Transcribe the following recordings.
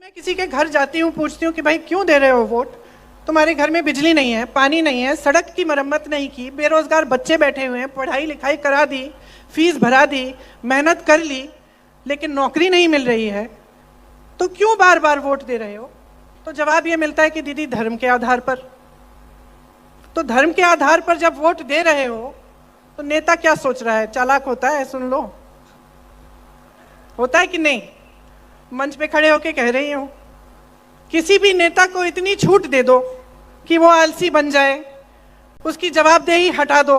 मैं किसी के घर जाती हूँ, पूछती हूँ कि भाई क्यों दे रहे हो वोट। तुम्हारे घर में बिजली नहीं है, पानी नहीं है, सड़क की मरम्मत नहीं की, बेरोजगार बच्चे बैठे हुए हैं, पढ़ाई लिखाई करा दी, फीस भरा दी, मेहनत कर ली, लेकिन नौकरी नहीं मिल रही है, तो क्यों बार बार वोट दे रहे हो। तो जवाब ये मिलता है कि दीदी धर्म के आधार पर। तो धर्म के आधार पर जब वोट दे रहे हो तो नेता क्या सोच रहा है, चालाक होता है, सुन लो, होता है कि नहीं। मंच पे खड़े होके कह रही हूं, किसी भी नेता को इतनी छूट दे दो कि वो आलसी बन जाए, उसकी जवाबदेही हटा दो,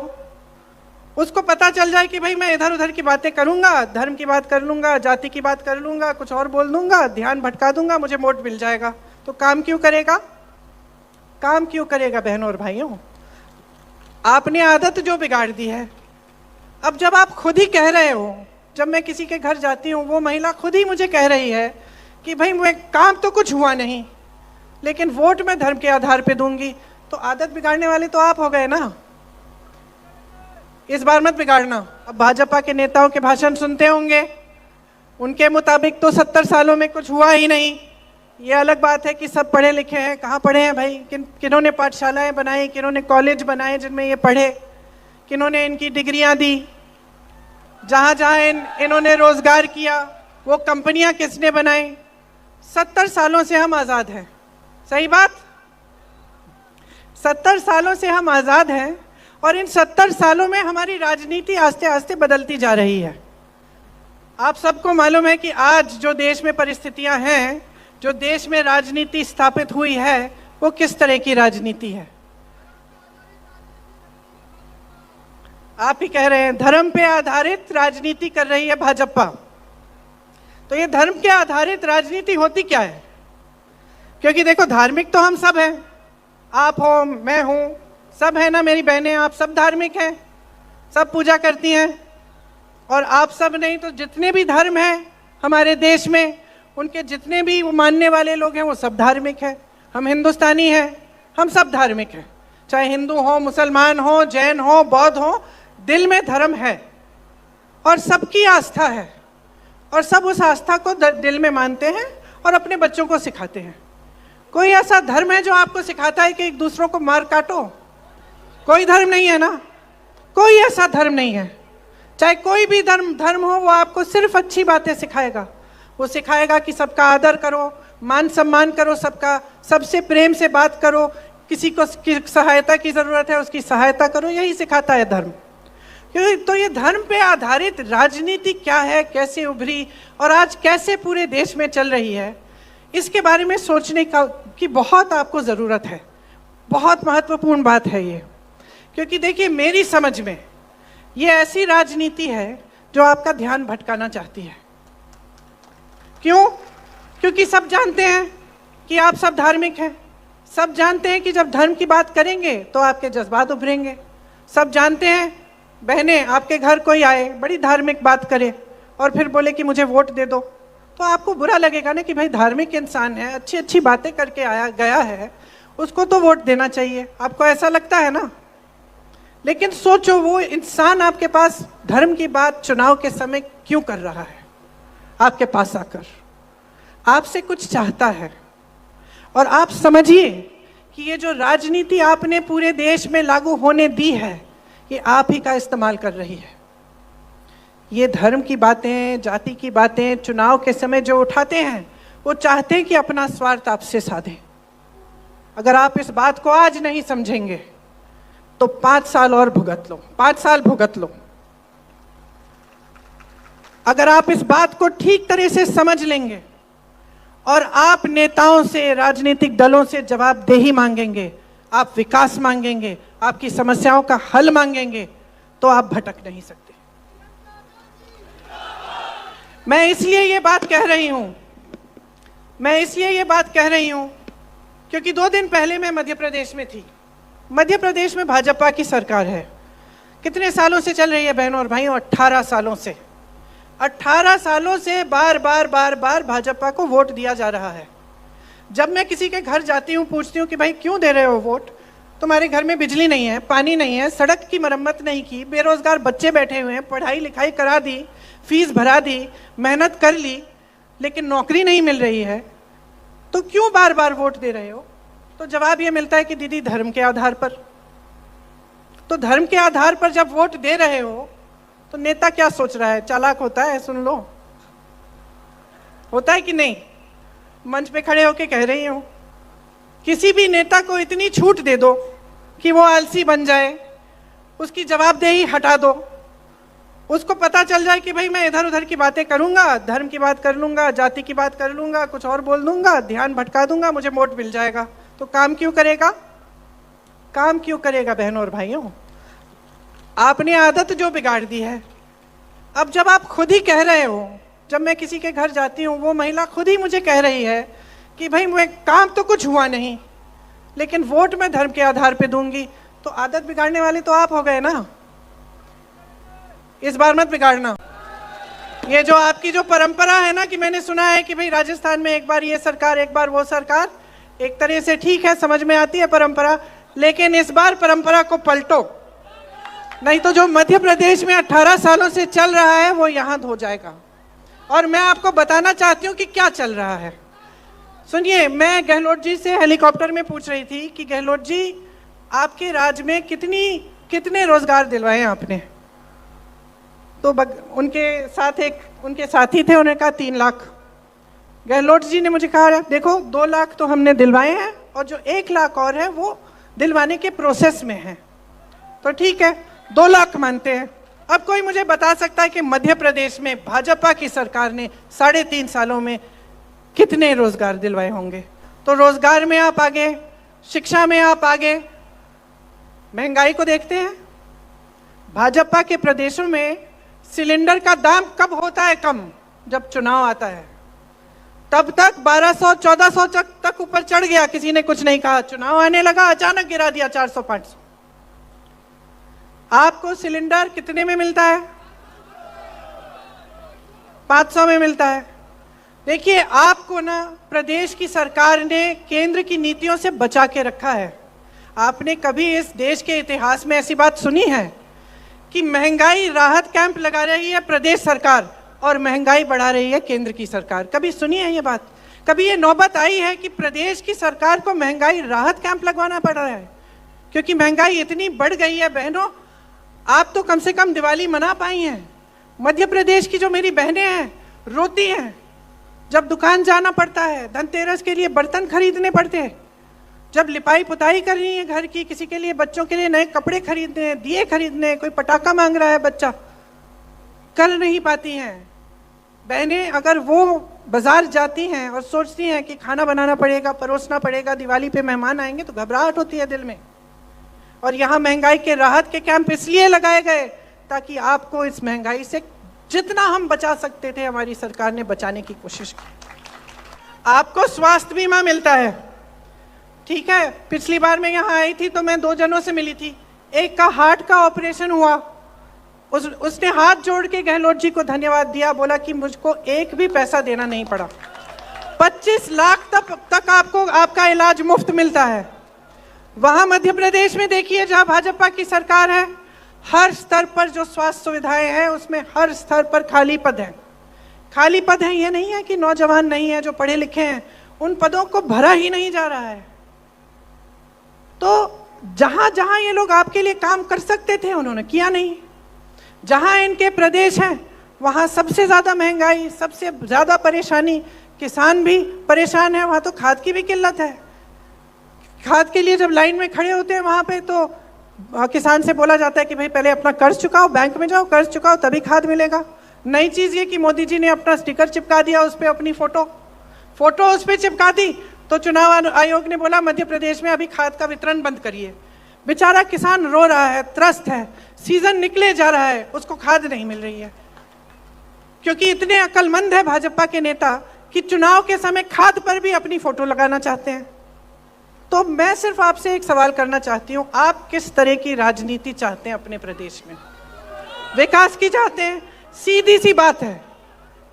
उसको पता चल जाए कि भाई मैं इधर उधर की बातें करूंगा, धर्म की बात कर लूंगा, जाति की बात कर लूंगा, कुछ और बोल दूंगा, ध्यान भटका दूंगा, मुझे वोट मिल जाएगा। तो काम क्यों करेगा, काम क्यों करेगा बहनों और भाइयों। आपने आदत जो बिगाड़ दी है। अब जब आप खुद ही कह रहे हो, जब मैं किसी के घर जाती हूँ, वो महिला खुद ही मुझे कह रही है कि भाई मैं काम तो कुछ हुआ नहीं, लेकिन वोट मैं धर्म के आधार पे दूंगी, तो आदत बिगाड़ने वाले तो आप हो गए ना। इस बार मत बिगाड़ना। अब भाजपा के नेताओं के भाषण सुनते होंगे, उनके मुताबिक तो 70 सालों में कुछ हुआ ही नहीं। ये अलग बात है कि सब पढ़े लिखे हैं, कहाँ पढ़े हैं भाई, किन्होंने पाठशालाएं बनाई, किन्होंने कॉलेज बनाए जिनमें ये पढ़े, किन्होंने इनकी डिग्रियां दी, जहाँ जहाँ इन्होंने रोजगार किया, वो कंपनियां किसने बनाई। 70 सालों से हम आज़ाद हैं, सही बात। 70 सालों से हम आज़ाद हैं और इन 70 सालों में हमारी राजनीति आस्ते आस्ते बदलती जा रही है। आप सबको मालूम है कि आज जो देश में परिस्थितियां हैं, जो देश में राजनीति स्थापित हुई है, वो किस तरह की राजनीति है। आप ही कह रहे हैं धर्म पे आधारित राजनीति कर रही है भाजपा। तो ये धर्म के आधारित राजनीति होती क्या है। क्योंकि देखो, धार्मिक तो हम सब हैं, आप हो, मैं हूं, सब है ना, मेरी बहनें, आप सब धार्मिक हैं, सब पूजा करती हैं। और आप सब नहीं तो जितने भी धर्म हैं हमारे देश में, उनके जितने भी मानने वाले लोग हैं वो सब धार्मिक हैं। हम हिंदुस्तानी हैं, हम सब धार्मिक हैं, चाहे हिंदू हो, मुसलमान हो, जैन हो, बौद्ध हो, दिल में धर्म है और सबकी आस्था है, और सब उस आस्था को दिल में मानते हैं और अपने बच्चों को सिखाते हैं। कोई ऐसा धर्म है जो आपको सिखाता है कि एक दूसरों को मार काटो? कोई धर्म नहीं है ना, कोई ऐसा धर्म नहीं है। चाहे कोई भी धर्म हो, वो आपको सिर्फ अच्छी बातें सिखाएगा। वो सिखाएगा कि सबका आदर करो, मान सम्मान करो, सबका, सबसे प्रेम से बात करो, किसी को सहायता की जरूरत है उसकी सहायता करो, यही सिखाता है धर्म। तो ये धर्म पे आधारित राजनीति क्या है, कैसे उभरी और आज कैसे पूरे देश में चल रही है, इसके बारे में सोचने की बहुत आपको ज़रूरत है। बहुत महत्वपूर्ण बात है ये। क्योंकि देखिए, मेरी समझ में ये ऐसी राजनीति है जो आपका ध्यान भटकाना चाहती है। क्यों? क्योंकि सब जानते हैं कि आप सब धार्मिक हैं, सब जानते हैं कि जब धर्म की बात करेंगे तो आपके जज्बात उभरेंगे। सब जानते हैं, बहनें, आपके घर कोई आए, बड़ी धार्मिक बात करे और फिर बोले कि मुझे वोट दे दो, तो आपको बुरा लगेगा ना कि भाई धार्मिक इंसान है, अच्छी अच्छी बातें करके आया गया है, उसको तो वोट देना चाहिए। आपको ऐसा लगता है ना। लेकिन सोचो, वो इंसान आपके पास धर्म की बात चुनाव के समय क्यों कर रहा है। आपके पास आकर आपसे कुछ चाहता है, और आप समझिए कि ये जो राजनीति आपने पूरे देश में लागू होने दी है, ये आप ही का इस्तेमाल कर रही है। ये धर्म की बातें, जाति की बातें चुनाव के समय जो उठाते हैं, वो चाहते हैं कि अपना स्वार्थ आपसे साधें। अगर आप इस बात को आज नहीं समझेंगे तो 5 साल और भुगत लो, 5 साल भुगत लो। अगर आप इस बात को ठीक तरह से समझ लेंगे और आप नेताओं से, राजनीतिक दलों से जवाबदेही मांगेंगे, आप विकास मांगेंगे, आपकी समस्याओं का हल मांगेंगे, तो आप भटक नहीं सकते। मैं इसलिए ये बात कह रही हूं क्योंकि 2 दिन पहले मैं मध्य प्रदेश में थी। मध्य प्रदेश में भाजपा की सरकार है। कितने सालों से चल रही है बहनों और भाइयों? 18 सालों से। 18 सालों से बार बार भाजपा को वोट दिया जा रहा है। जब मैं किसी के घर जाती हूँ, पूछती हूँ कि भाई क्यों दे रहे हो वोट, तुम्हारे घर में बिजली नहीं है, पानी नहीं है, सड़क की मरम्मत नहीं की, बेरोजगार बच्चे बैठे हुए हैं, पढ़ाई लिखाई करा दी, फीस भरा दी, मेहनत कर ली, लेकिन नौकरी नहीं मिल रही है, तो क्यों बार बार वोट दे रहे हो? तो जवाब ये मिलता है कि दीदी धर्म के आधार पर। तो धर्म के आधार पर जब वोट दे रहे हो तो नेता क्या सोच रहा है? चालाक होता है, सुन लो, होता है कि नहीं? मंच पे खड़े होके कह रही हूं, किसी भी नेता को इतनी छूट दे दो कि वो आलसी बन जाए, उसकी जवाबदेही हटा दो, उसको पता चल जाए कि भाई मैं इधर उधर की बातें करूंगा, धर्म की बात कर लूंगा, जाति की बात कर लूंगा, कुछ और बोल दूंगा, ध्यान भटका दूंगा, मुझे वोट मिल जाएगा। तो काम क्यों करेगा? काम क्यों करेगा बहनों और भाइयों? आपने आदत जो बिगाड़ दी है। अब जब आप खुद ही कह रहे हो, जब मैं किसी के घर जाती हूँ, वो महिला खुद ही मुझे कह रही है कि भाई मैं काम तो कुछ हुआ नहीं, लेकिन वोट मैं धर्म के आधार पे दूंगी, तो आदत बिगाड़ने वाले तो आप हो गए ना। इस बार मत बिगाड़ना। ये जो आपकी जो परंपरा है ना, कि मैंने सुना है कि भाई राजस्थान में एक बार ये सरकार, एक बार वो सरकार, एक तरह से ठीक है, समझ में आती है परंपरा, लेकिन इस बार परंपरा को पलटो, नहीं तो जो मध्य प्रदेश में 18 सालों से चल रहा है वो यहां हो जाएगा। और मैं आपको बताना चाहती हूं कि क्या चल रहा है। सुनिए, मैं गहलोत जी से हेलीकॉप्टर में पूछ रही थी कि गहलोत जी, आपके राज्य में कितने रोजगार दिलवाए आपने? तो उनके साथी थे, उन्होंने कहा 3 लाख। गहलोत जी ने मुझे कहा देखो 2 लाख तो हमने दिलवाए हैं और जो 1 लाख और है वो दिलवाने के प्रोसेस में है। तो ठीक है, 2 लाख मानते हैं। अब कोई मुझे बता सकता है कि मध्य प्रदेश में भाजपा की सरकार ने 3.5 सालों में कितने रोजगार दिलवाए होंगे? तो रोजगार में आप आगे, शिक्षा में आप आगे, महंगाई को देखते हैं। भाजपा के प्रदेशों में सिलेंडर का दाम कब होता है कम? जब चुनाव आता है। तब तक 1200-1400 तक ऊपर चढ़ गया, किसी ने कुछ नहीं कहा। चुनाव आने लगा, अचानक गिरा दिया 400-500। आपको सिलेंडर कितने में मिलता है? 500 में मिलता है। देखिए, आपको ना प्रदेश की सरकार ने केंद्र की नीतियों से बचा के रखा है। आपने कभी इस देश के इतिहास में ऐसी बात सुनी है कि महंगाई राहत कैंप लगा रही है प्रदेश सरकार और महंगाई बढ़ा रही है केंद्र की सरकार? कभी सुनी है ये बात? कभी ये नौबत आई है कि प्रदेश की सरकार को महंगाई राहत कैंप लगवाना पड़ रहा है? क्योंकि महंगाई इतनी बढ़ गई है। बहनों, आप तो कम से कम दिवाली मना पाई हैं। मध्य प्रदेश की जो मेरी बहनें हैं रोती हैं जब दुकान जाना पड़ता है, धनतेरस के लिए बर्तन खरीदने पड़ते हैं, जब लिपाई पुताई करनी है घर की, किसी के लिए, बच्चों के लिए नए कपड़े खरीदने हैं, दिए खरीदने हैं, कोई पटाखा मांग रहा है बच्चा, कर नहीं पाती हैं। बहनें अगर वो बाजार जाती हैं और सोचती हैं कि खाना बनाना पड़ेगा, परोसना पड़ेगा, दिवाली पे मेहमान आएंगे, तो घबराहट होती है दिल में। और यहाँ महंगाई के राहत के कैंप इसलिए लगाए गए ताकि आपको इस महंगाई से जितना हम बचा सकते थे, हमारी सरकार ने बचाने की कोशिश की। आपको स्वास्थ्य बीमा मिलता है, ठीक है। पिछली बार मैं यहाँ आई थी तो मैं 2 जनों से मिली थी। एक का हार्ट का ऑपरेशन हुआ, उसने हाथ जोड़ के गहलोत जी को धन्यवाद दिया, बोला कि मुझको एक भी पैसा देना नहीं पड़ा। 25 लाख तक आपको आपका इलाज मुफ्त मिलता है। वहां मध्य प्रदेश में देखिए, जहां भाजपा की सरकार है, हर स्तर पर जो स्वास्थ्य सुविधाएं हैं उसमें हर स्तर पर खाली पद हैं। खाली पद है, ये नहीं है कि नौजवान नहीं है जो पढ़े लिखे हैं, उन पदों को भरा ही नहीं जा रहा है। तो जहां जहां ये लोग आपके लिए काम कर सकते थे उन्होंने किया नहीं। जहां इनके प्रदेश हैं वहां सबसे ज्यादा महंगाई, सबसे ज्यादा परेशानी, किसान भी परेशान है। वहां तो खाद की भी किल्लत है। खाद के लिए जब लाइन में खड़े होते हैं वहां पे तो किसान से बोला जाता है कि भाई पहले अपना कर्ज चुकाओ, बैंक में जाओ, कर्ज चुकाओ, तभी खाद मिलेगा। नई चीज ये कि मोदी जी ने अपना स्टिकर चिपका दिया, उस पर अपनी फोटो उस पर चिपका दी, तो चुनाव आयोग ने बोला मध्य प्रदेश में अभी खाद का वितरण बंद करिए। बेचारा किसान रो रहा है, त्रस्त है, सीजन निकले जा रहा है, उसको खाद नहीं मिल रही है। क्योंकि इतने अक्लमंद है भाजपा के नेता कि चुनाव के समय खाद पर भी अपनी फोटो लगाना चाहते हैं। तो मैं सिर्फ आपसे एक सवाल करना चाहती हूं, आप किस तरह की राजनीति चाहते हैं अपने प्रदेश में? विकास की चाहते हैं? सीधी सी बात है,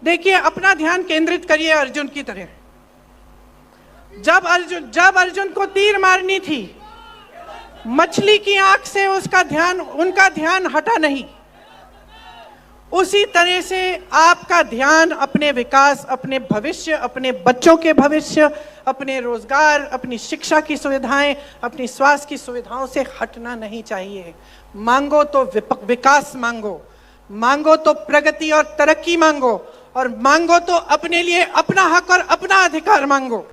देखिए अपना ध्यान केंद्रित करिए अर्जुन की तरह। जब अर्जुन को तीर मारनी थी, मछली की आंख से उनका ध्यान हटा नहीं। उसी तरह से आपका ध्यान अपने विकास, अपने भविष्य, अपने बच्चों के भविष्य, अपने रोजगार, अपनी शिक्षा की सुविधाएं, अपनी स्वास्थ्य की सुविधाओं से हटना नहीं चाहिए। मांगो तो विकास मांगो, मांगो तो प्रगति और तरक्की मांगो, और मांगो तो अपने लिए अपना हक और अपना अधिकार मांगो।